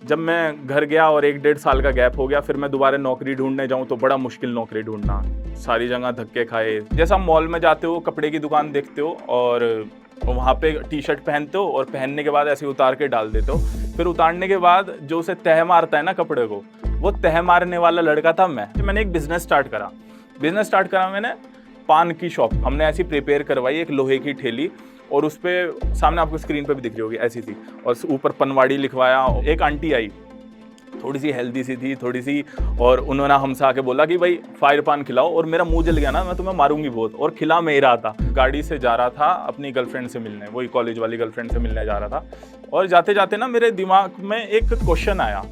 जब मैं घर गया और 1 डेढ़ साल का गैप हो गया, फिर मैं दोबारा नौकरी ढूँढने जाऊँ तो बड़ा मुश्किल नौकरी ढूँढना। सारी जगह धक्के खाए। जैसे आप मॉल में जाते हो, कपड़े की दुकान देखते हो और वहाँ पे टी-शर्ट पहनते हो और पहनने के बाद ऐसे ही उतार के डाल देते हो। फिर उतारने के बाद जो उसे तह मारता है ना कपड़े को, वो तह मारने वाला लड़का था मैं। मैंने एक बिज़नेस स्टार्ट करा। बिज़नेस स्टार्ट करा मैंने पान की शॉप। हमने ऐसी प्रिपेयर करवाई एक लोहे की ठेली और उसपे सामने आपको स्क्रीन पे भी दिख रही होगी ऐसी थी और ऊपर पनवाड़ी लिखवाया। एक आंटी आई, थोड़ी सी हेल्दी सी थी, थोड़ी सी, और उन्होंने हमसे आके बोला कि भाई फायर पान खिलाओ, और मेरा मुंह जल गया ना, मैं तुम्हें मारूंगी बहुत, और खिला मैं ही रहा था। गाड़ी से जा रहा था अपनी गर्लफ्रेंड से मिलने, वही कॉलेज वाली गर्लफ्रेंड से मिलने जा रहा था, और जाते जाते ना मेरे दिमाग में एक क्वेश्चन आया।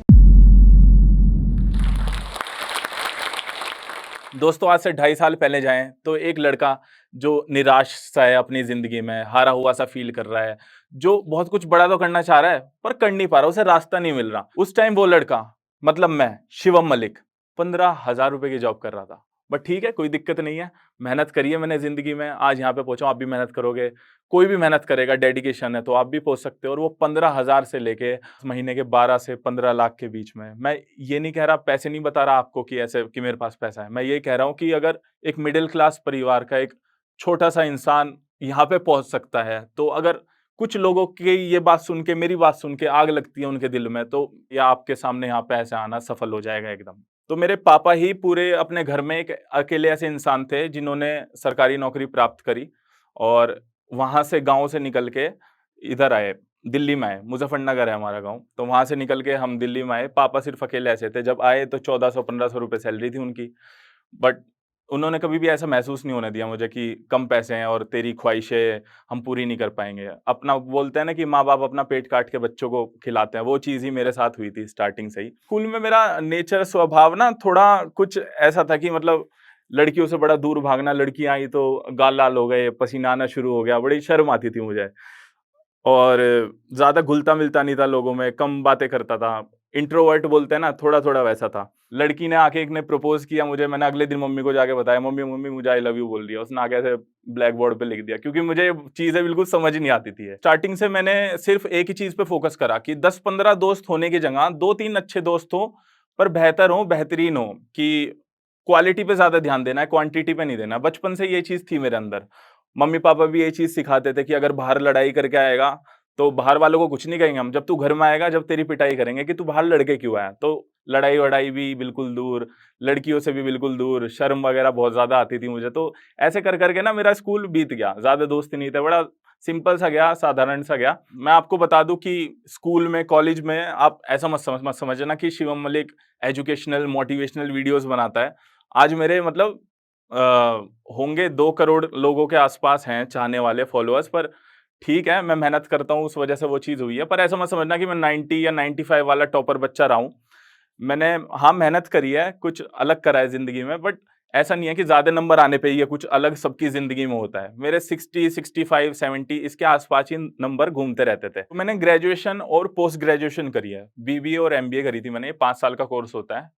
दोस्तों आज से 2.5 साल पहले जाएं तो एक लड़का जो निराश सा है अपनी जिंदगी में, हारा हुआ सा फील कर रहा है, जो बहुत कुछ बड़ा तो करना चाह रहा है पर कर नहीं पा रहा, उसे रास्ता नहीं मिल रहा। उस टाइम वो लड़का, मतलब मैं, शिवम मलिक, 15,000 रुपए की जॉब कर रहा था। बट ठीक है, कोई दिक्कत नहीं है, मेहनत करी है मैंने जिंदगी में, आज यहाँ पे पहुंचा। आप भी मेहनत करोगे, कोई भी मेहनत करेगा, डेडिकेशन है तो आप भी पहुंच सकते हो। और वो 15,000 से लेके महीने के 12 से 15 लाख के बीच में। मैं ये नहीं कह रहा, पैसे नहीं बता रहा आपको कि ऐसे कि मेरे पास पैसा है। मैं ये कह रहा हूँ कि अगर एक मिडिल क्लास परिवार का एक छोटा सा इंसान यहाँ पे पहुंच सकता है, तो अगर कुछ लोगों की ये बात सुन के, मेरी बात सुन के आग लगती है उनके दिल में, तो या आपके सामने यहाँ पे ऐसे आना सफल हो जाएगा एकदम। तो मेरे पापा ही पूरे अपने घर में एक अकेले ऐसे इंसान थे जिन्होंने सरकारी नौकरी प्राप्त करी और वहां से, गांव से निकल के इधर आए, दिल्ली में आए। मुजफ्फरनगर है हमारा गांव, तो वहां से निकल के हम दिल्ली में आए। पापा सिर्फ अकेले ऐसे थे, जब आए तो 1400-1500 रुपए सैलरी थी उनकी। बट उन्होंने कभी भी ऐसा महसूस नहीं होने दिया मुझे कि कम पैसे हैं और तेरी ख्वाहिशें हम पूरी नहीं कर पाएंगे। अपना बोलते हैं ना कि माँ बाप अपना पेट काट के बच्चों को खिलाते हैं, वो चीज़ ही मेरे साथ हुई थी स्टार्टिंग से ही। स्कूल में मेरा नेचर, स्वभाव ना थोड़ा कुछ ऐसा था कि मतलब लड़कियों से बड़ा दूर भागना, लड़कियां आई तो गाल लाल हो गए, पसीना आना शुरू हो गया, बड़ी शर्म आती थी मुझे। और ज़्यादा घुलता-मिलता नहीं था लोगों में, कम बातें करता था। इंट्रोवर्ट बोलते हैं ना, थोड़ा-थोड़ा वैसा था। लड़की ने आके, एक ने प्रपोज़ किया मुझे, मैंने अगले दिन मम्मी को जाके बताया, "मम्मी, मम्मी मुझे आई लव यू बोल दिया।" उसने आके ऐसे ब्लैक बोर्ड पे लिख दिया, क्योंकि मुझे चीज़ें बिल्कुल समझ नहीं आती थी। स्टार्टिंग से मैंने सिर्फ़ एक ही चीज़ पे फ़ोकस करा कि 10-15 दोस्त होने की जगह 2-3 अच्छे दोस्त हों, पर बेहतर हों, बेहतरीन हों, कि क्वालिटी पे ज़्यादा ध्यान देना है, क्वांटिटी पे नहीं देना। बचपन से ये चीज़ थी मेरे अंदर। मम्मी-पापा भी ये चीज़ सिखाते थे कि अगर बाहर लड़ाई करके आएगा, तो बाहर वालों को कुछ नहीं कहेंगे हम, जब तू घर में आएगा, जब तेरी पिटाई करेंगे कि तू बाहर लड़ के क्यों आया। तो लड़ाई-वड़ाई भी बिल्कुल दूर, लड़कियों से भी बिल्कुल दूर, शर्म वगैरह बहुत ज़्यादा आती थी मुझे। तो ऐसे कर के ना मेरा स्कूल बीत गया, ज़्यादा दोस्त नहीं थे, बड़ा सिंपल सा गया, साधारण सा गया। मैं आपको बता दूँ कि स्कूल में, कॉलेज में आप ऐसा मत समझना कि Shivam Malik educational, motivational videos बनाता है। आज मेरे मतलब अ, होंगे 2 करोड़ लोगों के आस-पास हैं चाहने वाले, फॉलोअर्स, पर ठीक है, मैं मेहनत करता हूँ, उस वजह से वो चीज़ हुई है। पर ऐसा मत समझना कि मैं 90 या 95 वाला टॉपर बच्चा रहा हूँ। मैंने, हाँ, मेहनत करी है, कुछ अलग करा है ज़िंदगी में, बट ऐसा नहीं है कि ज़्यादा नंबर आने पे ही ये कुछ अलग सबकी ज़िंदगी में होता है। मेरे 60, 65, 70 इसके आस-पास ही नंबर घूमते रहते थे। तो मैंने ग्रेजुएशन और पोस्ट ग्रेजुएशन करी है। बीबीए और एमबीए करी थी मैंने, ये 5 साल का कोर्स होता है।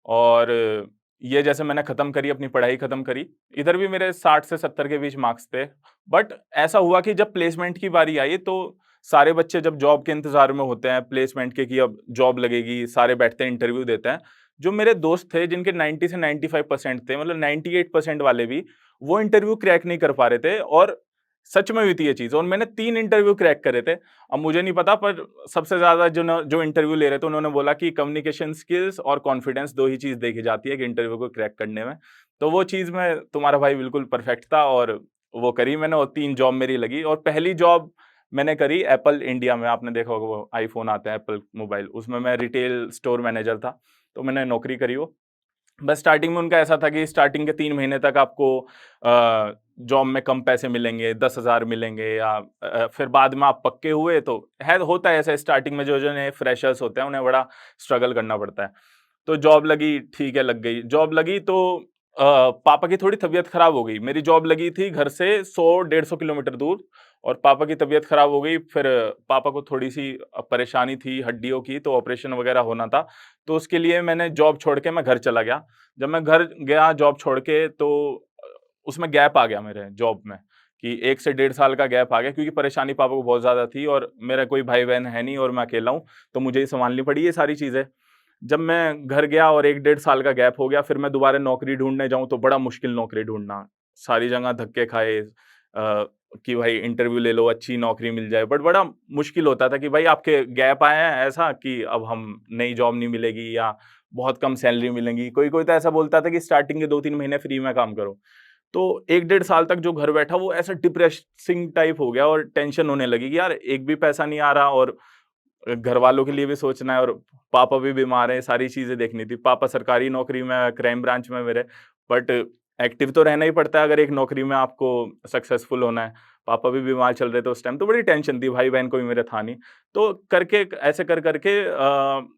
और ये जैसे मैंने खत्म करी, अपनी पढ़ाई खत्म करी, इधर भी मेरे 60 से 70 के बीच मार्क्स थे। बट ऐसा हुआ कि जब प्लेसमेंट की बारी आई, तो सारे बच्चे जब जॉब के इंतज़ार में होते हैं, प्लेसमेंट के, कि अब जॉब लगेगी, सारे बैठते हैं, इंटरव्यू देते हैं। जो मेरे दोस्त थे जिनके 90 से 95% थे, मतलब 98% वाले भी, वो इंटरव्यू क्रैक नहीं कर पा रहे थे, और सच में हुई थी ये चीज़। और मैंने 3 इंटरव्यू क्रैक करे थे। अब मुझे नहीं पता, पर सबसे ज़्यादा जो इंटरव्यू ले रहे थे, उन्होंने बोला कि कम्युनिकेशन स्किल्स और कॉन्फिडेंस 2 ही चीज़ देखी जाती है कि इंटरव्यू को क्रैक करने में। तो वो चीज़ में तुम्हारा भाई बिल्कुल परफेक्ट था, और वो करी मैंने, और 3 जॉब मेरी लगी। और पहली जॉब मैंने करी एप्पल इंडिया में, आपने देखा होगा वो आईफ़ोन आता है, एप्पल मोबाइल, उसमें मैं रिटेल स्टोर मैनेजर था, तो मैंने नौकरी करी वो। बस स्टार्टिंग में उनका ऐसा था कि स्टार्टिंग के 3 महीने तक आपको जॉब में कम पैसे मिलेंगे, 10,000 मिलेंगे, या फिर बाद में आप पक्के हुए तो है, होता है ऐसा स्टार्टिंग में, जो नए फ्रेशर्स होते हैं उन्हें बड़ा स्ट्रगल करना पड़ता है। तो जॉब लगी, ठीक है, लग गई। जॉब लगी तो पापा की थोड़ी तबीयत खराब हो गई। मेरी जॉब लगी थी घर से 100-150 किलोमीटर दूर, और पापा की तबीयत खराब हो गई। फिर पापा को थोड़ी-सी परेशानी थी हड्डियों की, तो ऑपरेशन वगैरह होना था। तो उसके लिए मैंने जॉब छोड़ के मैं घर चला गया। जब मैं घर गया जॉब छोड़ के, तो उसमें गैप आ गया मेरे जॉब में, कि 1 से डेढ़ साल का गैप आ गया क्योंकि परेशानी पापा को बहुत ज़्यादा थी और मेरा कोई भाई-बहन है नहीं और मैं अकेला हूँ, तो मुझे ही सँभालनी पड़ी ये सारी चीज़ें। जब मैं घर गया और 1 डेढ़ साल का गैप हो गया, फिर मैं दोबारा नौकरी ढूँढने जाऊँ तो बड़ा मुश्किल नौकरी ढूँढना। सारी जगह धक्के खाए कि भाई इंटरव्यू ले लो, अच्छी नौकरी मिल जाए, बट बड़ा मुश्किल होता था कि भाई आपके गैप आए हैं ऐसा कि अब हम नई जॉब नहीं मिलेगी या बहुत कम सैलरी मिलेंगी। कोई-कोई तो ऐसा बोलता था कि स्टार्टिंग के 2-3 महीने फ्री में काम करो। तो 1 डेढ़ साल तक जो घर बैठा वो ऐसा डिप्रेसिंग टाइप हो गया और टेंशन होने लगी कि यार एक भी पैसा नहीं आ रहा और घर वालों के लिए भी सोचना है और पापा भी बीमार हैं, सारी चीज़ें देखनी थी। पापा सरकारी नौकरी में है, क्राइम ब्रांच में मेरे, बट एक्टिव तो रहना ही पड़ता है अगर एक नौकरी में आपको सक्सेसफुल होना है। पापा भी बीमार चल रहे थे उस टाइम, तो बड़ी टेंशन थी, भाई-बहन कोई मेरे था नहीं। तो करके ऐसे कर के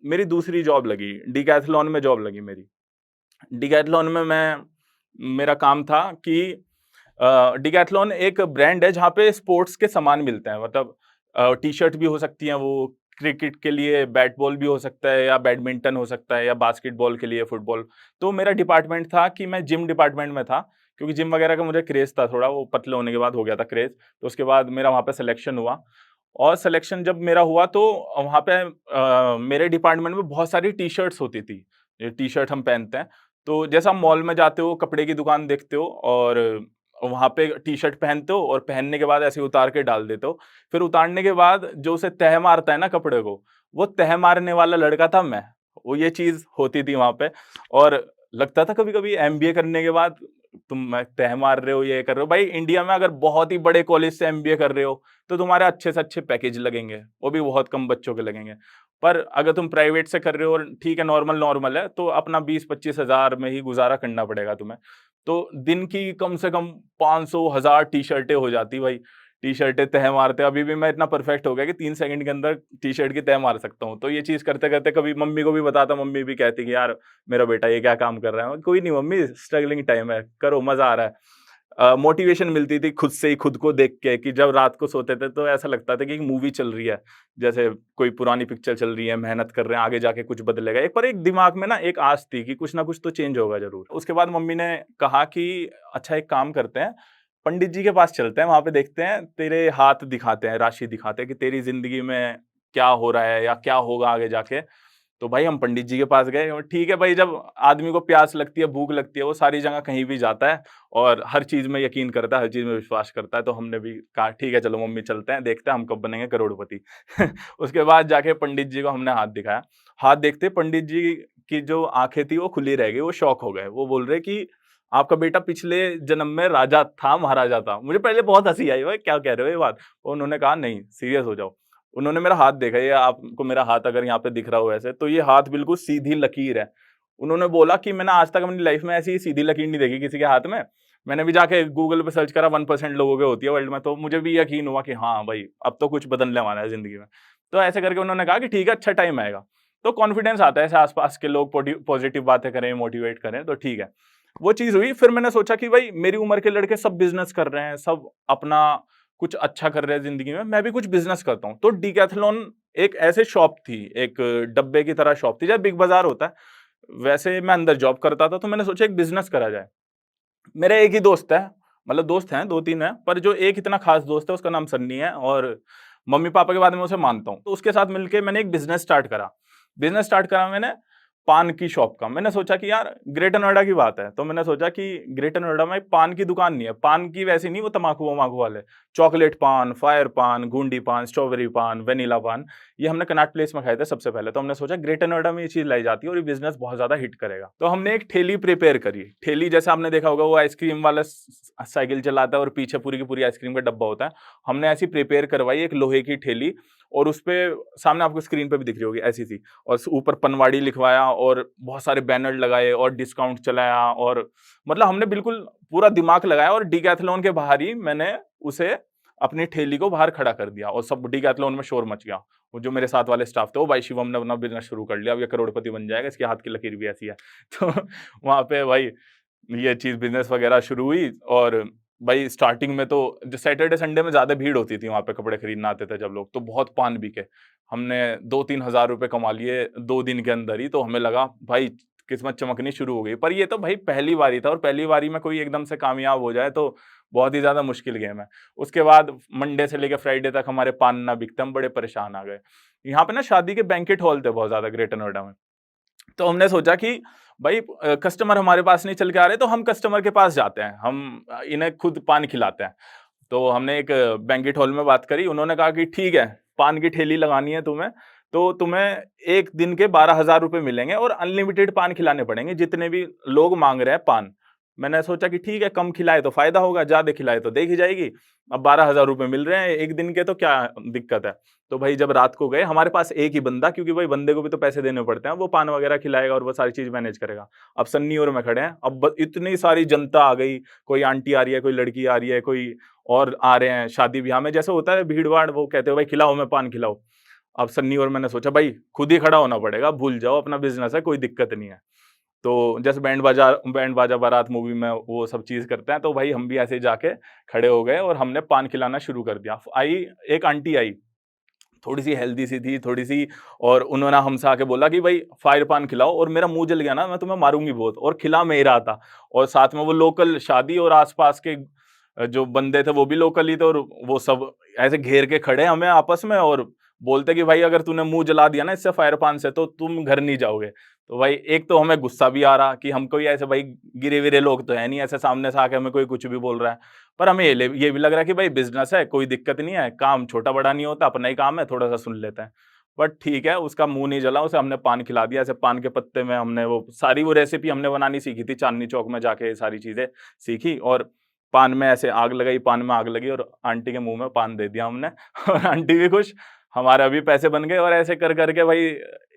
मेरी दूसरी जॉब लगी, डिकैथलॉन में जॉब लगी मेरी। डिकैथलॉन में मेरा काम था कि डिकैथलॉन एक ब्रांड है जहाँ पे स्पोर्ट्स के सामान मिलते हैं, मतलब टी-शर्ट भी हो सकती हैं, वो क्रिकेट के लिए बैट बॉल भी हो सकता है या बैडमिंटन हो सकता है या बास्केटबॉल के लिए फुटबॉल। तो मेरा डिपार्टमेंट था कि मैं जिम डिपार्टमेंट में था, क्योंकि जिम वगैरह का मुझे क्रेज़ था थोड़ा, वो पतले होने के बाद हो गया था क्रेज़। तो उसके बाद मेरा वहाँ पे सिलेक्शन हुआ और सिलेक्शन जब मेरा हुआ तो वहाँ पे मेरे डिपार्टमेंट में बहुत सारी टी-शर्ट्स होती थी। ये टी-शर्ट हम पहनते हैं, तो जैसा आप मॉल में जाते हो, कपड़े की दुकान देखते हो और वहाँ पे टी-शर्ट पहनते हो और पहनने के बाद ऐसे ही उतार के डाल देते हो। फिर उतारने के बाद जो उसे तह मारता है ना कपड़े को, वो तह मारने वाला लड़का था मैं। वो ये चीज़ होती थी वहाँ पे और लगता था कभी-कभी एमबीए करने के बाद तुम तह मार रहे हो, ये कर रहे हो। भाई इंडिया में अगर बहुत ही बड़े कॉलेज से एमबीए कर रहे हो, तो तुम्हारे अच्छे से अच्छे पैकेज लगेंगे, वो भी बहुत कम बच्चों के लगेंगे। पर अगर तुम प्राइवेट से कर रहे हो और ठीक है नॉर्मल है, तो अपना 20-25 हज़ार में ही गुज़ारा करना पड़ेगा तुम्हें। तो दिन की कम से कम 500 हज़ार टी-शर्टें हो जाती भाई। टी-शर्टें तह मारते अभी भी मैं इतना परफेक्ट हो गया कि 3 सेकंड के अंदर टी-शर्ट की तह मार सकता हूँ। तो ये चीज़ करते-करते कभी मम्मी को भी बताता, मम्मी भी कहती कि यार मेरा बेटा ये क्या काम कर रहा है? कोई नहीं मम्मी, स्ट्रगलिंग टाइम है, करो मज़ा आ रहा है। मोटिवेशन मिलती थी खुद से ही, खुद को देख के कि जब रात को सोते थे तो ऐसा लगता था कि एक मूवी चल रही है। जैसे कोई पुरानी पिक्चर चल रही है, मेहनत कर रहे हैं, आगे जाके कुछ बदलेगा। एक दिमाग में ना एक आस थी कि कुछ ना कुछ तो चेंज होगा ज़रूर। उसके बाद मम्मी ने कहा कि अच्छा एक काम करते हैं, पंडित जी के पास चलते हैं, वहाँ पे देखते हैं, तेरे हाथ दिखाते हैं, राशि दिखाते हैं कि तेरी ज़िंदगी में क्या हो रहा है या क्या होगा आगे जाके। तो भाई हम पंडित जी के पास गए और ठीक है भाई, जब आदमी को प्यास लगती है, भूख लगती है, वो सारी जगह कहीं भी जाता है और हर चीज़ में यकीन करता है, हर चीज़ में विश्वास करता है। तो हमने भी कहा ठीक है चलो मम्मी चलते हैं, देखते हैं हम कब बनेंगे करोड़पति। उसके बाद जाके पंडित जी को हमने हाथ दिखाया। हाथ देखते पंडित जी की जो आँखें थी वो खुली रह गई, वो शॉक हो गए। वो बोल रहे कि आपका बेटा पिछले जन्म में राजा था, महाराजा था। मुझे पहले बहुत हँसी आई, भाई क्या कह रहे हो ये बात? उन्होंने कहा नहीं सीरियस हो जाओ। उन्होंने मेरा हाथ देखा, ये आपको मेरा हाथ अगर यहाँ पे दिख रहा हो ऐसे, तो ये हाथ बिल्कुल सीधी लकीर है। उन्होंने बोला कि मैंने आज तक अपनी लाइफ में ऐसी सीधी लकीर नहीं देखी किसी के हाथ में। मैंने भी जाके गूगल पे सर्च करा, 1% लोगों के होती है वर्ल्ड में, तो मुझे भी यकीन हुआ कि हाँ भाई, अब तो कुछ बदलने वाला है ज़िंदगी में। तो ऐसे करके उन्होंने कहा कि ठीक है, अच्छा टाइम आएगा। तो कॉन्फिडेंस आता है ऐसे आस-पास के लोग पॉजिटिव बातें करें, मोटिवेट करें तो ठीक है। वो चीज़ हुई, फिर मैंने सोचा कि भाई मेरी उम्र के लड़के सब बिज़नेस कर रहे हैं, सब अपना कुछ अच्छा कर रहे हैं ज़िंदगी में, मैं भी कुछ बिज़नेस करता हूँ। तो डिकैथलॉन एक ऐसे शॉप थी, एक डब्बे की तरह शॉप थी, जैसे बिग बाज़ार होता है, वैसे मैं अंदर जॉब करता था, तो मैंने सोचा एक बिज़नेस करा जाए। मेरा एक ही दोस्त है, मतलब दोस्त हैं, 2-3 हैं, पर जो एक इतना ख़ास दोस्त है उसका नाम सन्नी है और मम्मी-पापा के बाद मैं उसे मानता हूँ। तो उसके साथ मिलके मैंने एक बिज़नेस स्टार्ट करा। बिज़नेस स्टार्ट करा मैंने पान की शॉप का। मैंने सोचा कि यार ग्रेटर नोएडा की बात है, तो मैंने सोचा कि ग्रेटर नोएडा में एक पान की दुकान नहीं है। पान की वैसी नहीं, वो तम्बाकू-वम्बाकू वाले। चॉकलेट पान, फायर पान, गूंडी पान, स्ट्रॉबेरी पान, वेनिला पान, ये हमने कनॉट प्लेस में खाए थे सबसे पहले। तो हमने सोचा ग्रेटर नोएडा में ये चीज़ लाई जाती है और ये बिज़नेस बहुत ज़्यादा हिट करेगा। तो हमने एक ठेली प्रिपेयर करी। ठेली जैसे आपने देखा होगा, वो आइसक्रीम वाला साइकिल चलाता है और पीछे पूरी की पूरी आइसक्रीम का डब्बा होता है। हमने ऐसी प्रिपेयर करवाई एक लोहे की ठेली और उसपे सामने आपको स्क्रीन पे भी दिख रही होगी ऐसी सी, और ऊपर पनवाड़ी लिखवाया और बहुत सारे बैनर लगाए और डिस्काउंट चलाया और मतलब हमने बिल्कुल पूरा दिमाग लगाया और डिकैथलॉन के बाहर ही मैंने उसे अपनी ठेली को बाहर खड़ा कर दिया और सब डिकैथलॉन में शोर मच गया। वो जो मेरे साथ वाले स्टाफ थे, वो भाई शिवम ने अपना बिज़नेस शुरू कर लिया, अब ये करोड़पति बन जाएगा, इसके हाथ की लकीर भी ऐसी है। तो वहाँ पे भाई ये चीज़ बिज़नेस वगैरह शुरू हुई और भाई स्टार्टिंग में तो जो सैटरडे संडे में ज़्यादा भीड़ होती थी वहाँ पे, कपड़े खरीदने आते थे जब लोग, तो बहुत पान बिके। हमने 2-3 हज़ार रुपए कमा लिए 2 दिन के अंदर ही, तो हमें लगा भाई किस्मत चमकनी शुरू हो गई। पर ये तो भाई पहली बारी था और पहली बारी में कोई एकदम से कामयाब हो जाए तो बहुत ही ज़्यादा मुश्किल गेम है। उसके बाद मंडे से लेके फ्राइडे तक हमारे पान ना बिकते, हम बड़े परेशान आ गए। यहाँ पे ना शादी के बैंक्वेट हॉल थे बहुत ज़्यादा ग्रेटर नोएडा में। तो हमने सोचा कि भाई कस्टमर हमारे पास नहीं चल के आ रहे तो हम कस्टमर के पास जाते हैं, हम इन्हें खुद पान खिलाते हैं। तो हमने एक बैंक्वेट हॉल में बात करी, उन्होंने कहा कि ठीक है, पान की ठेली लगानी है तुम्हें, तो तुम्हें 1 दिन के 12,000 रुपए मिलेंगे और अनलिमिटेड पान खिलाने पड़ेंगे, जितने भी लोग माँग रहे हैं पान। मैंने सोचा कि ठीक है, कम खिलाए तो फ़ायदा होगा, ज़्यादा खिलाए तो देखी जाएगी। अब 12,000 रुपए मिल रहे हैं 1 दिन के, तो क्या दिक्कत है? तो भाई जब रात को गए, हमारे पास एक ही बंदा, क्योंकि भाई बंदे को भी तो पैसे देने पड़ते हैं, वो पान वगैरह खिलाएगा और वो सारी चीज़ मैनेज करेगा। अब सन्नी और मैं खड़े हैं, अब ब इतनी सारी जनता आ गई, कोई आंटी आ रही है, कोई लड़की आ रही है, कोई और आ रहे हैं शादी-ब्याह में जैसे होता है भीड़-भाड़, वो कहते हो भाई खिलाओ हमें पान खिलाओ। अब सन्नी और मैंने सोचा भाई खुद ही खड़ा होना पड़ेगा, भूल जाओ अपना बिज़नेस है, कोई दिक्कत नहीं है। तो जैसे बैंड बाजा बारात मूवी में वो सब चीज़ करते हैं, तो भाई हम भी ऐसे ही जाके खड़े हो गए और हमने पान खिलाना शुरू कर दिया। एक आंटी आई, थोड़ी-सी हेल्दी सी थी, थोड़ी-सी, और उन्होंने हमसे आके बोला कि भाई फायर पान खिलाओ, और मेरा मुँह जल गया ना, मैं तुम्हें मारूँगी बहुत, और खिला मैं ही रहा था। और साथ में वो लोकल शादी और आस-पास के जो बंदे थे वो भी लोकल ही थे, और वो सब ऐसे घेर के खड़े हमें आपस में और बोलते कि भाई अगर तूने मुँह जला दिया ना इससे फायर पान से तो तुम घर नहीं जाओगे। तो भाई एक तो हमें गुस्सा भी आ रहा कि हम कोई ऐसे भाई गिरे-विरे लोग तो हैं नहीं, ऐसे सामने से आके हमें कोई कुछ भी बोल रहा है। पर हमें ये भी लग रहा है कि भाई बिज़नेस है, कोई दिक्कत नहीं है, काम छोटा-बड़ा नहीं होता, अपना ही काम है, थोड़ा-सा सुन लेते हैं। बट ठीक है, उसका मुँह नहीं जला, उसे हमने पान खिला दिया। ऐसे पान के पत्ते में हमने वो सारी वो रेसिपी हमने बनानी सीखी थी, चांदनी चौक में जाके ये सारी चीज़ें सीखी, और पान में ऐसे आग लगाई, पान में आग लगी और आंटी के मुँह में पान दे दिया हमने और आंटी भी खुश, हमारे भी पैसे बन गए, और ऐसे कर के भाई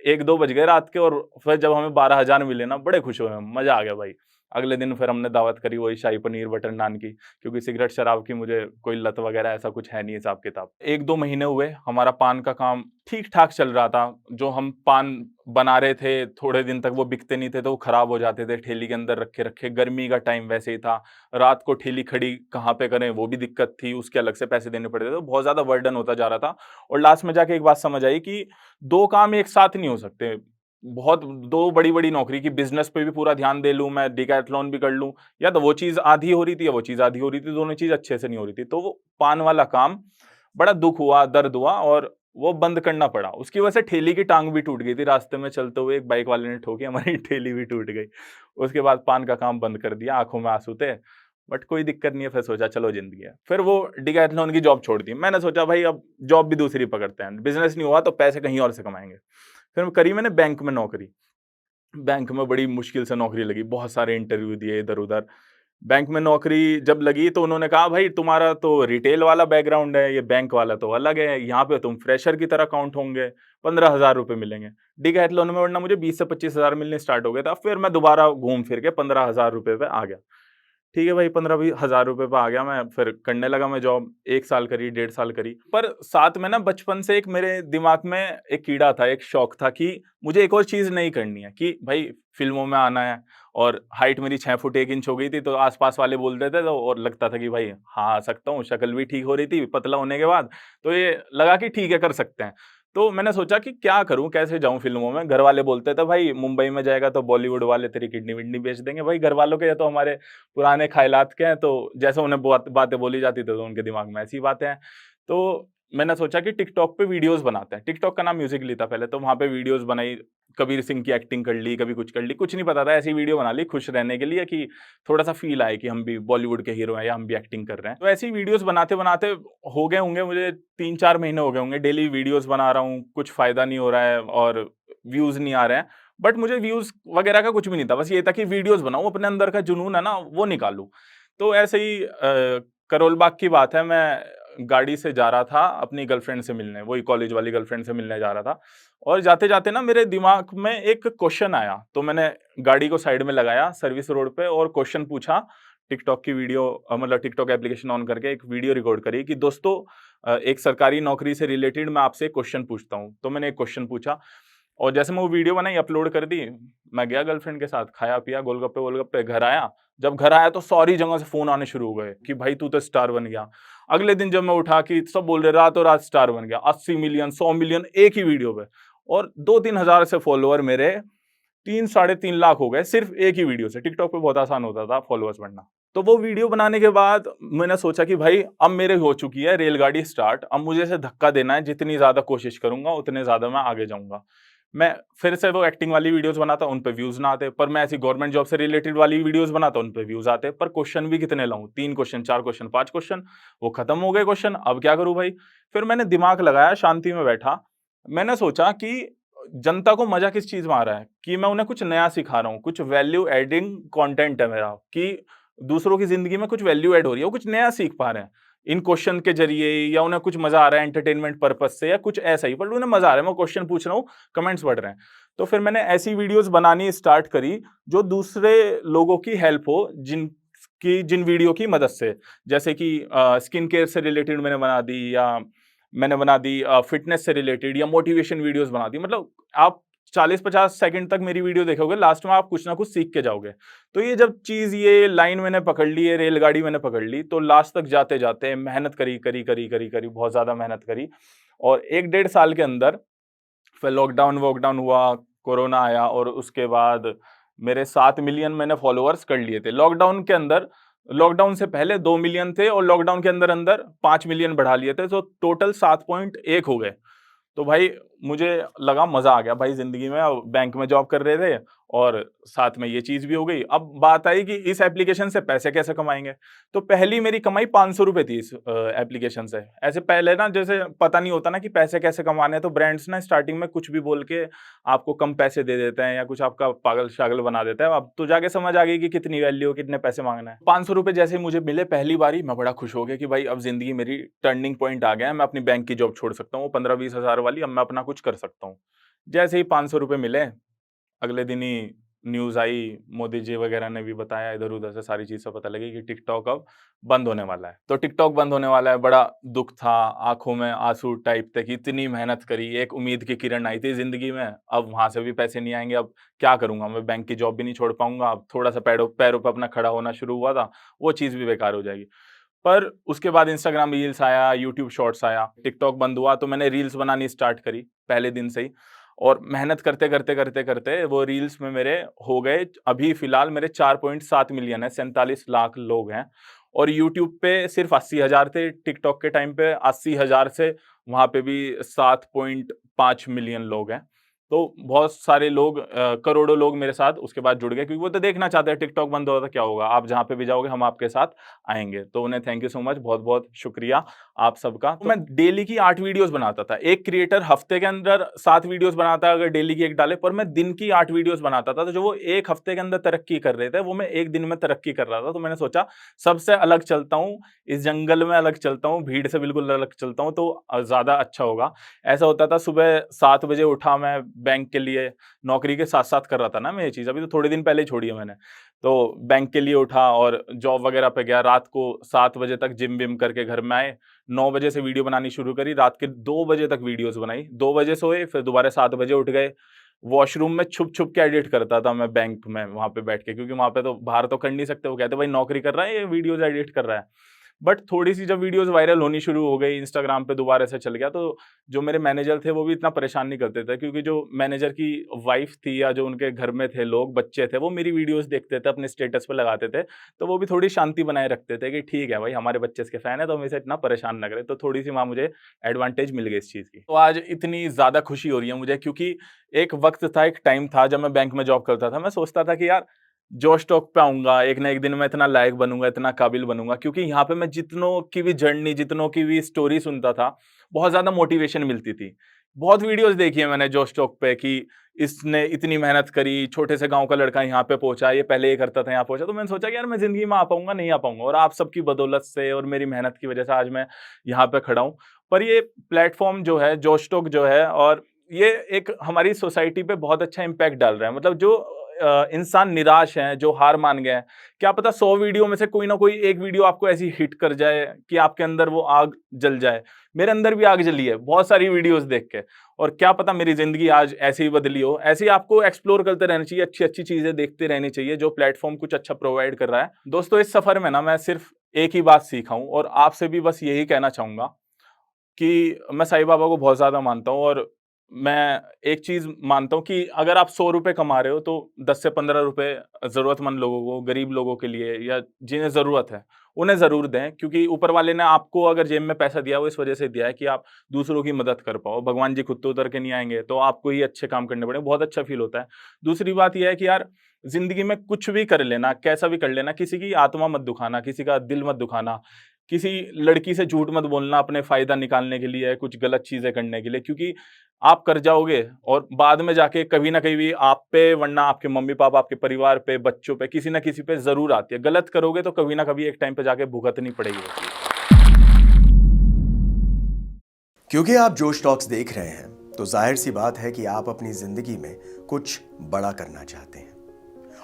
1-2 बज गए रात के, और फिर जब हमें 12,000 मिले ना, बड़े खुश हुए हम, मज़ा आ गया भाई। अगले दिन फिर हमने दावत करी वही शाही पनीर, बटर नान की, क्योंकि सिगरेट, शराब की मुझे कोई लत वगैरह ऐसा कुछ है नहीं हिसाब-किताब। 1-2 महीने हुए, हमारा पान का काम ठीक-ठाक चल रहा था। जो हम पान बना रहे थे, थोड़े दिन तक वो बिकते नहीं थे, तो वो खराब हो जाते थे, ठेली के अंदर रखे-रखे। गर्मी का टाइम वैसे ही था, रात को ठेली खड़ी कहाँ पे करें, वो भी दिक्कत थी, उसके अलग से पैसे देने पड़ते थे, तो बहुत ज़्यादा बर्डन होता जा रहा था। और लास्ट में जाके एक बात समझ आई कि 2 काम एक साथ नहीं हो सकते। बहुत 2 बड़ी-बड़ी नौकरी की, बिज़नेस पे भी पूरा ध्यान दे लूँ मैं, डिकैथलॉन भी कर लूँ, या तो वो चीज़ आधी हो रही थी या वो चीज़ आधी हो रही थी, दोनों चीज़ अच्छे से नहीं हो रही थी। तो वो पान वाला काम बड़ा दुःख हुआ, दर्द हुआ, और वो बंद करना पड़ा। उसकी वजह से ठेली की टाँग भी टूट गई थी, रास्ते में चलते हुए एक बाइक वाले ने ठोकी, हमारी ठेली भी टूट गई। उसके बाद पान का काम बंद कर दिया, आँखों में आँसू थे, बट कोई दिक्कत नहीं है, फिर सोचा चलो ज़िंदगी है। फिर वो डिकैथलॉन की जॉब छोड़ दी। मैंने सोचा भाई अब जॉब भी दूसरी पकड़ते हैं, बिज़नेस नहीं हुआ तो पैसे कहीं और से कमाएँगे। फिर करी मैंने बैंक में नौकरी। बैंक में बड़ी मुश्किल से नौकरी लगी, बहुत सारे इंटरव्यू दिए इधर-उधर। बैंक में नौकरी जब लगी तो उन्होंने कहा भाई तुम्हारा तो रिटेल वाला बैकग्राउंड है, ये बैंक वाला तो अलग है, यहाँ पे तुम फ्रेशर की तरह काउंट होंगे, 15,000 रुपए मिलेंगे। डिकैथलॉन में वरना मुझे 20 से 25,000 मिलने स्टार्ट हो गए थे, अब फिर मैं दोबारा घूम फिर के 15,000 रुपए पे आ गया। ठीक है भाई, 15-20 हज़ार रुपए पे आ गया मैं, फिर करने लगा मैं जॉब, 1 साल करी, 1.5 साल करी। पर साथ में ना बचपन से एक मेरे दिमाग में एक कीड़ा था, एक शौक था कि मुझे एक और चीज़ नहीं करनी है, कि भाई फ़िल्मों में आना है, और हाइट मेरी 6 फुट 1 इंच हो गई थी, तो आस-पास वाले बोलते थे, तो और लगता था कि भाई हाँ, आ सकता हूँ, शक्ल भी ठीक हो रही थी पतला होने के बाद, तो ये लगा कि ठीक है, कर सकते हैं। तो मैंने सोचा कि क्या करूँ, कैसे जाऊँ फ़िल्मों में? घरवाले बोलते थे, "भाई मुंबई में जाएगा तो बॉलीवुड वाले तेरी किडनी-विडनी बेच देंगे।" भाई घरवालों के, ये तो हमारे पुराने ख़यालात के हैं, तो जैसे उन्हें बातें बोली जाती थी, तो उनके दिमाग में ऐसी बातें हैं। तो मैंने सोचा कि टिकटॉक पे वीडियोज़ बनाते हैं। टिकटॉक का नाम म्यूज़िकली था पहले, तो वहाँ पे वीडियोज़ बनाई, कबीर सिंह की एक्टिंग कर ली, कभी कुछ कर ली, कुछ नहीं पता था, ऐसी वीडियो बना ली खुश रहने के लिए कि थोड़ा-सा फ़ील आए कि हम भी बॉलीवुड के हीरो हैं या हम भी एक्टिंग कर रहे हैं। तो ऐसी वीडियोज़ बनाते-बनाते हो गए होंगे मुझे 3-4 महीने हो गए होंगे, डेली वीडियोज़ बना रहा हूँ, कुछ फ़ायदा नहीं हो रहा है और व्यूज़ नहीं आ रहे हैं। बट मुझे व्यूज़ वगैरह का कुछ भी नहीं था, बस ये था कि वीडियोज़ बनाऊँ, अपने अंदर का जुनून है ना, वो निकालूँ। तो ऐसे ही करोल बाग की बात है, मैं गाड़ी से जा रहा था अपनी गर्लफ्रेंड से मिलने, वही कॉलेज वाली गर्लफ्रेंड से मिलने जा रहा था, और जाते-जाते ना मेरे दिमाग में एक क्वेश्चन आया, तो मैंने गाड़ी को साइड में लगाया सर्विस रोड पे और क्वेश्चन पूछा, टिकटॉक की वीडियो मतलब टिकटॉक एप्लीकेशन ऑन करके एक वीडियो रिकॉर्ड करी कि दोस्तों एक सरकारी नौकरी से रिलेटेड मैं आपसे एक क्वेश्चन पूछता हूँ। तो मैंने एक क्वेश्चन पूछा और जैसे मैं वो वीडियो बनाई अपलोड कर दी, मैं गया गर्लफ्रेंड के साथ, खाया-पिया, गोलगप्पे-वोलगप्पे, घर आया। जब घर आया तो सारी जगह से फ़ोन आने शुरू हो गए कि भाई तू तो स्टार बन गया। अगले दिन जब मैं उठा कि सब बोल रहे रातों-रात स्टार बन गया, 80 मिलियन, 100 मिलियन एक ही वीडियो पे और 2-3 हज़ार से फॉलोवर मेरे 3 साढ़े 3 लाख हो गए सिर्फ एक ही वीडियो से। टिकटॉक पे बहुत आसान होता था फॉलोअर्स बढ़ना। तो वो वीडियो बनाने के बाद मैंने सोचा कि भाई अब मेरे हो चुकी है रेलगाड़ी स्टार्ट, अब मुझे इसे धक्का देना है, जितनी ज़्यादा कोशिश करूँगा उतने ज़्यादा मैं आगे जाऊँगा। मैं फिर से वो एक्टिंग वाली वीडियोज़ बनाता, उन पे व्यूज़ ना आते, पर मैं ऐसी गवर्नमेंट जॉब से रिलेटेड वाली वीडियोज़ बनाता, उन पे व्यूज़ आते, पर क्वेश्चन भी कितने लाऊँ? 3 क्वेश्चन, 4 क्वेश्चन, 5 क्वेश्चन, वो खत्म हो गए क्वेश्चन, अब क्या करूँ भाई? फिर मैंने दिमाग लगाया, शांति में बैठा, मैंने सोचा कि जनता को मज़ा किस चीज़ में आ रहा है? कि मैं उन्हें कुछ नया सिखा रहा हूँ, कुछ वैल्यू एडिंग कंटेंट है मेरा कि दूसरों की ज़िंदगी में कुछ वैल्यू ऐड हो रही है, वो कुछ नया सीख पा रहे हैं। इन क्वेश्चन के ज़रिए या उन्हें कुछ मज़ा आ रहा है एंटरटेनमेंट पर्पज़ से या कुछ ऐसा ही, बट उन्हें मज़ा आ रहा है, मैं क्वेश्चन पूछ रहा हूँ, कमेंट्स बढ़ रहे हैं। तो फिर मैंने ऐसी वीडियोज़ बनानी स्टार्ट करी, जो दूसरे लोगों की हेल्प हो, जिन वीडियो की मदद से। जैसे कि स्किन केयर से रिलेटेड मैंने बना दी, या मैंने बना दी फिटनेस से रिलेटेड, या मोटिवेशन वीडियोज़ बना दी। मतलब आप 40-50 सेकंड तक मेरी वीडियो देखोगे, लास्ट में आप कुछ ना कुछ सीख के जाओगे। तो ये जब चीज़, ये लाइन मैंने पकड़ ली, ये रेलगाड़ी मैंने पकड़ ली, तो लास्ट तक जाते-जाते मेहनत करी, बहुत ज़्यादा मेहनत करी, और 1 डेढ़ साल के अंदर फिर लॉकडाउन वॉकडाउन हुआ, कोरोना आया, और उसके बाद मेरे 7 मिलियन मैंने फॉलोअर्स कर लिए थे। लॉकडाउन के अंदर, लॉकडाउन से पहले 2 मिलियन थे, और लॉकडाउन के अंदर-अंदर 5 मिलियन बढ़ा लिए थे, तो टोटल 7.1 हो गए। तो भाई मुझे लगा मज़ा आ गया भाई ज़िंदगी में, अब बैंक में जॉब कर रहे थे और साथ में ये चीज़ भी हो गई। अब बात आई कि इस एप्लीकेशन से पैसे कैसे कमाएँगे? तो पहली मेरी कमाई ₹500 थी इस एप्लीकेशन से। ऐसे पहले ना, जैसे पता नहीं होता ना कि पैसे कैसे कमाने हैं, तो ब्रांड्स ना स्टार्टिंग में कुछ भी बोल के आपको कम पैसे दे देते हैं, या कुछ आपका पागल-शागल बना देते हैं। अब तो जाके समझ आ गई कि कितनी वैल्यू है, कितने पैसे माँगना है। ₹500 जैसे ही मुझे मिले पहली बारी, मैं बड़ा खुश हो गया कि भाई अब ज़िंदगी मेरी टर्निंग पॉइंट आ गया है, मैं अपनी बैंक की जॉब छोड़ सकता हूँ, 15-20 हज़ार वाली, अब मैं अपना कुछ कर सकता हूँ। जैसे ही ₹500 मिले, अगले दिन ही न्यूज़ आई, मोदी जी वगैरह ने भी बताया, इधर-उधर से सारी चीज़ें पता लगी कि टिकटॉक अब बंद होने वाला है। तो टिकटॉक बंद होने वाला है, बड़ा दुःख था, आँखों में आँसू टाइप थे कि इतनी मेहनत करी, एक उम्मीद की किरण आई थी ज़िंदगी में, अब वहाँ से भी पैसे नहीं आएँगे, अब क्या करूँगा? मैं बैंक की जॉब भी नहीं छोड़ पाऊँगा, अब थोड़ा-सा पैरों पैरों पे अपना खड़ा होना शुरू हुआ था, वो चीज़ भी बेकार हो जाएगी। पर उसके बाद इंस्टाग्राम रील्स आया, यूट्यूब शॉर्ट्स आया, टिकटॉक बंद हुआ, तो मैंने रील्स बनानी स्टार्ट करी पहले दिन से ही, और मेहनत करते वो रील्स में मेरे हो गए, अभी फिलहाल मेरे 4.7 मिलियन है, 47 लाख लोग हैं, और यूट्यूब पे सिर्फ 80,000 थे, टिकटॉक के टाइम पे 80,000 से वहाँ पे भी 7.5 मिलियन लोग हैं। तो बहुत सारे लोग, करोड़ों लोग मेरे साथ उसके बाद जुड़ गए, क्योंकि वो तो देखना चाहते हैं टिकटॉक बंद होगा तो क्या होगा? आप जहाँ पे भी जाओगे हम आपके साथ आएँगे। तो उन्हें थैंक यू सो मच, बहुत-बहुत शुक्रिया आप सबका। तो मैं डेली की 8 वीडियोज़ बनाता था। एक क्रिएटर हफ्ते के अंदर 7 वीडियोज़ बनाता है अगर डेली की 1 डाले, पर मैं दिन की 8 वीडियोज़ बनाता था। तो जो वो 1 हफ्ते के अंदर तरक्की कर रहे थे, वो मैं 1 दिन में तरक्की कर रहा था। तो मैंने सोचा सबसे अलग चलता हूँ, इस जंगल में अलग चलता हूँ, भीड़ से बिल्कुल अलग चलता हूँ, तो ज़्यादा अच्छा होगा। ऐसा होता था, सुबह 7 बजे उठा मैं बैंक के लिए, नौकरी के साथ-साथ कर रहा था ना मैं ये चीज़, अभी तो थोड़े दिन पहले ही छोड़ी है मैंने। तो बैंक के लिए उठा और जॉब वगैरह पे गया, रात को 7 बजे तक जिम-विम करके घर में आए, 9 बजे से वीडियो बनानी शुरू करी, रात के 2 बजे तक वीडियोज़ बनाई, 2 बजे सोए, फिर दोबारा 7 बजे उठ गए, वॉशरूम में छुप-छुप के एडिट करता था मैं बैंक में वहाँ पे बैठ के, क्योंकि वहाँ पे तो बाहर तो कर नहीं सकते, वो कहते भाई नौकरी कर रहा है, ये वीडियोज़ एडिट कर रहा है। बट थोड़ी-सी जब वीडियोज़ वायरल होनी शुरू हो गई, इंस्टाग्राम पे दोबारा से चल गया, तो जो मेरे मैनेजर थे वो भी इतना परेशान नहीं करते थे, क्योंकि जो मैनेजर की वाइफ़ थी या जो उनके घर में थे लोग, बच्चे थे, वो मेरी वीडियोज़ देखते थे, अपने स्टेटस पे लगाते थे, तो वो भी थोड़ी शांति बनाए रखते थे कि ठीक है भाई, हमारे बच्चे इसके फैन है, तो हम इसे इतना परेशान ना करें, तो थोड़ी-सी वहाँ मुझे एडवांटेज मिल गई इस चीज़ की। तो आज इतनी ज़्यादा खुशी हो रही है मुझे, क्योंकि एक वक़्त था, एक टाइम था जब मैं बैंक में जॉब करता था, मैं सोचता था कि यार जोश टॉक पे आऊँगा, एक ना एक दिन मैं इतना लायक बनूँगा, इतना काबिल बनूँगा, क्योंकि यहाँ पे मैं जितनों की भी जर्नी, जितनों की भी स्टोरी सुनता था, बहुत ज़्यादा मोटिवेशन मिलती थी। बहुत वीडियोज़ देखी है मैंने जोश टॉक पे कि इसने इतनी मेहनत करी, छोटे से गाँव का लड़का यहाँ पे पहुँचा, ये पहले ये करता था, यहाँ पहुँचा। तो मैंने सोचा कि यार मैं ज़िंदगी में आ पाऊँगा, नहीं आ पाऊँगा, और आप सबकी बदौलत से और मेरी मेहनत की वजह से आज मैं यहाँ पे खड़ा हूँ। पर ये प्लेटफ़ॉर्म जो है, जोश टॉक जो है, और ये एक हमारी सोसाइटी पे बहुत अच्छा इम्पैक्ट डाल रहा है। मतलब जो इंसान निराश हैं, जो हार मान गए हैं, क्या पता 100 वीडियो में से कोई ना कोई एक वीडियो आपको ऐसी हिट कर जाए कि आपके अंदर वो आग जल जाए। मेरे अंदर भी आग जली है, बहुत सारी वीडियोज़ देख के, और क्या पता मेरी ज़िंदगी आज ऐसे ही बदली हो। ऐसे ही आपको एक्सप्लोर करते रहना चाहिए, अच्छी-अच्छी चीज़ें देखते रहनी चाहिए, जो प्लेटफ़ॉर्म कुछ अच्छा प्रोवाइड कर रहा है। दोस्तों, इस सफ़र में ना मैं सिर्फ़ एक ही बात सीखा हूँ, और आपसे भी बस यही कहना चाहूँगा कि मैं साईं बाबा को बहुत ज़्यादा मानता हूँ, और मैं एक चीज़ मानता हूँ कि अगर आप ₹100 कमा रहे हो तो 10 से ₹15 ज़रूरतमंद लोगों को, गरीब लोगों के लिए या जिन्हें ज़रूरत है, उन्हें ज़रूर दें क्योंकि ऊपर वाले ने आपको अगर जेब में पैसा दिया है वो इस वज़ह से दिया है कि आप दूसरों की मदद कर पाओ। भगवान जी खुद तो उतर के नहीं आएँगे, तो आपको ही अच्छे काम करने पड़ेंगे, बहुत अच्छा फ़ील होता है। दूसरी बात ये है कि यार ज़िंदगी में कुछ भी कर लेना, कैसा भी कर लेना, किसी की आत्मा मत दुखाना, किसी का दिल मत दुखाना, किसी लड़की से झूठ मत बोलना अपने फ़ायदा निकालने के लिए, कुछ गलत चीज़ें करने के लिए क्योंकि आप कर जाओगे और बाद में जाके कभी न कभी आप पे वरना आपके मम्मी-पापा, आपके परिवार पे, बच्चों पे, किसी न किसी पे ज़रूर आती है। गलत करोगे तो कभी न कभी एक टाइम पे जाके भुगतनी पड़ेगी वो चीज़। क्योंकि आप जोश टॉक्स देख रहे हैं तो जाहिर सी बात है कि आप अपनी जिंदगी में कुछ बड़ा करना चाहते हैं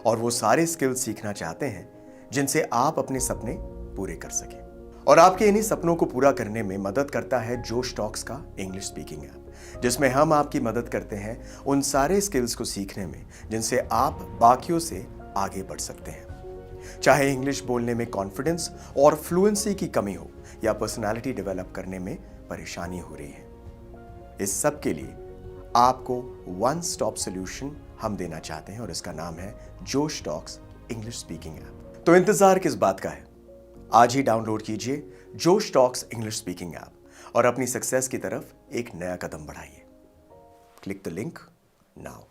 और वो सारे स्किल्स सीखना चाहते हैं जिनसे आप अपने सपने पूरे कर सकें। और आपके इन्हीं सपनों को पूरा करने में मदद करता है जोश टॉक्स का इंग्लिश स्पीकिंग ऐप, जिसमें हम आपकी मदद करते हैं उन सारे स्किल्स को सीखने में जिनसे आप बाकियों से आगे बढ़ सकते हैं। चाहे इंग्लिश बोलने में कॉन्फिडेंस और फ्लुएंसी की कमी हो या पर्सनालिटी डेवलप करने में परेशानी हो रही है, इस सब के लिए आपको वन स्टॉप सॉल्यूशन हम देना चाहते हैं और इसका नाम है जोश टॉक्स इंग्लिश स्पीकिंग ऐप। तो इंतजार किस बात का है? आज ही डाउनलोड कीजिए जोश टॉक्स इंग्लिश स्पीकिंग ऐप और अपनी सक्सेस की तरफ एक नया कदम बढ़ाइए। Click the link now.